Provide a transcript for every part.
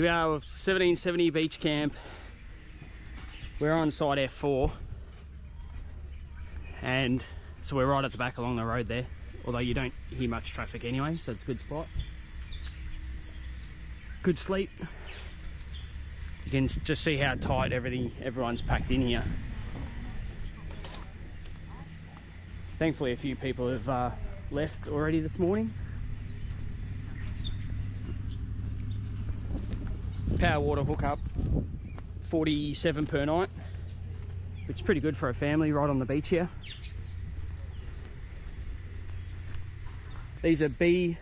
Here we are with 1770 Beach Camp. We're on side F4. And so we're right at the back along the road there. Although you don't hear much traffic anyway, so it's a good spot. Good sleep. You can just see how tight everyone's packed in here. Thankfully a few people have left already this morning. Power water hookup, 47 per night, which is pretty good for a family right on the beach here. These are B5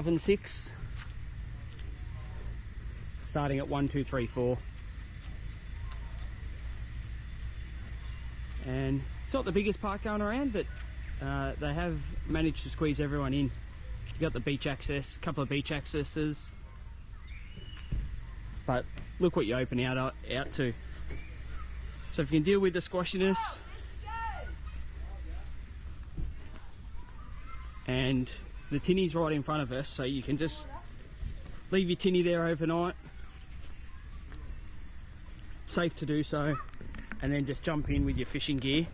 and 6, starting at 1, 2, 3, 4. And it's not the biggest park going around, but they have managed to squeeze everyone in. You've got the beach access, a couple of beach accesses. But look what you open out to. So if you can deal with the squashiness and the tinny's right in front of us, so you can just leave your tinny there overnight. Safe to do so, and then just jump in with your fishing gear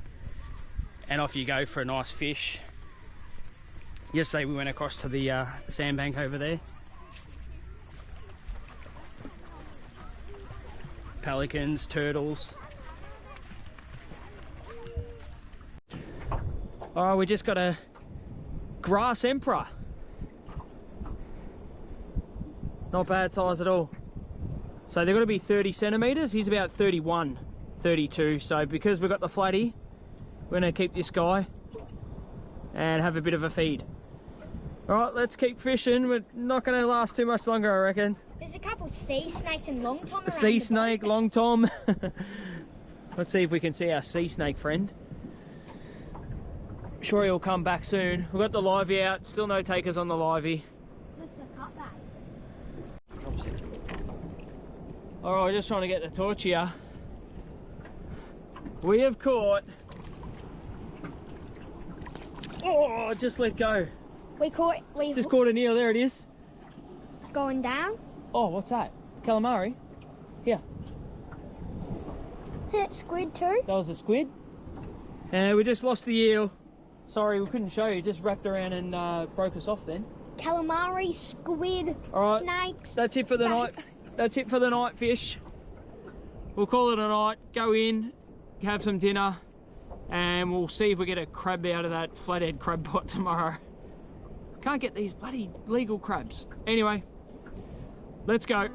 and off you go for a nice fish. Yesterday we went across to the sandbank over there. Pelicans, turtles. Oh, we just got a grass emperor. Not bad size at all. So they're going to be 30 centimetres. He's about 31, 32. So because we've got the flatty, we're going to keep this guy and have a bit of a feed. All right, let's keep fishing. We're not going to last too much longer, I reckon. There's a couple of sea snakes and long tom around. Sea snake, long tom. Let's see if we can see our sea snake friend. I'm sure he'll come back soon. We've got the livey out. Still no takers on the livey. Just a cutback. All right, just trying to get the torch here. We have caught. Oh, just let go. We caught an eel. There it is. It's going down. Oh, what's that? Calamari? Here. Squid too. That was a squid. And we just lost the eel. Sorry, we couldn't show you. It just wrapped around and broke us off then. Calamari, squid, all right, snakes. That's it for the night. That's it for the night fish. We'll call it a night. Go in, have some dinner, and we'll see if we get a crab out of that flathead crab pot tomorrow. Can't get these bloody legal crabs. Anyway, let's go.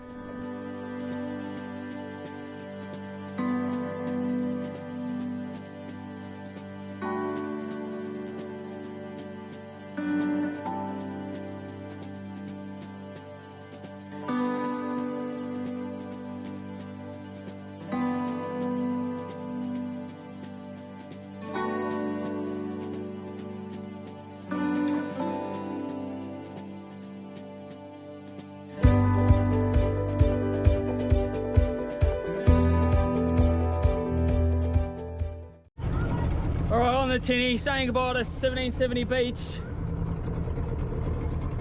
Tinny, saying goodbye to 1770 Beach.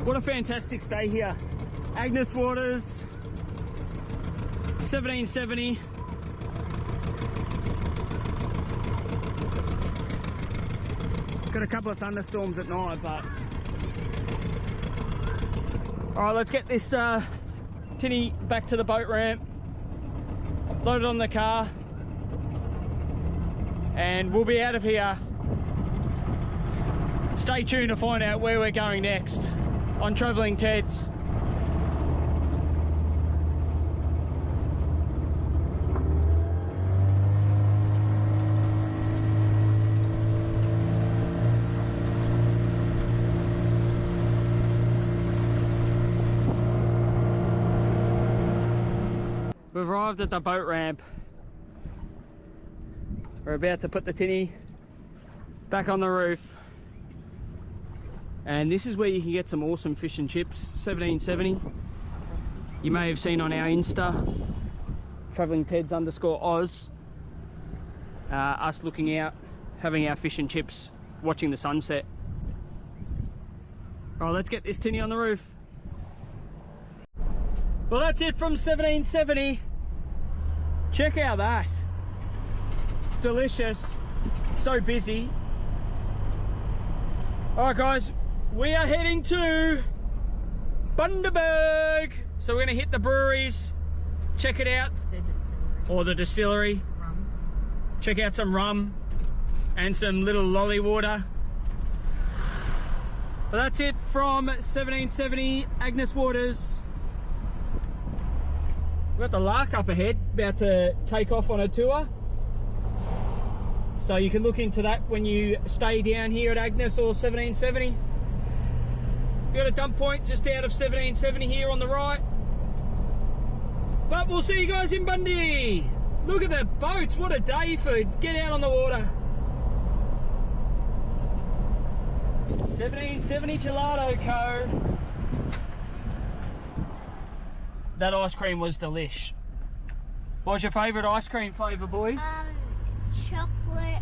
What a fantastic stay here. Agnes Waters, 1770. Got a couple of thunderstorms at night, but all right, let's get this tinny back to the boat ramp, load it on the car, and we'll be out of here. Stay tuned to find out where we're going next on Travelling Teds. We've arrived at the boat ramp. We're about to put the tinny back on the roof. And this is where you can get some awesome fish and chips. 1770. You may have seen on our Insta, TravellingTeds_Oz, us looking out, having our fish and chips, watching the sunset. All right, let's get this tinny on the roof. Well, that's it from 1770. Check out that. Delicious. So busy. Alright guys, we are heading to Bundaberg. So we're going to hit the breweries, check it out. The distillery. Or the distillery. Rum. Check out some rum and some little lolly water. But that's it from 1770 Agnes Waters. We've got the Lark up ahead, about to take off on a tour. So you can look into that when you stay down here at Agnes or 1770. We've got a dump point just out of 1770 here on the right. But we'll see you guys in Bundy. Look at the boats, what a day for get out on the water. 1770 Gelato Co. That ice cream was delish. What's your favourite ice cream flavour, boys? Chocolate,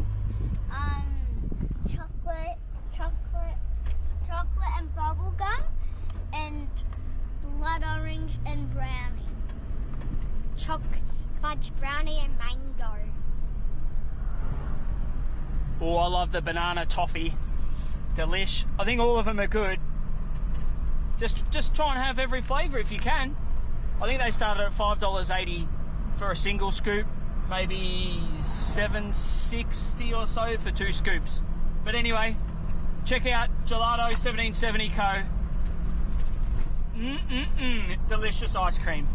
chocolate and bubble gum, and blood orange and brownie. Fudge brownie and mango. Oh, I love the banana toffee. Delish. I think all of them are good. Just try and have every flavour if you can. I think they started at $5.80 for a single scoop, maybe $7.60 or so for 2 scoops. But anyway, check out Gelato 1770 Co. Delicious ice cream.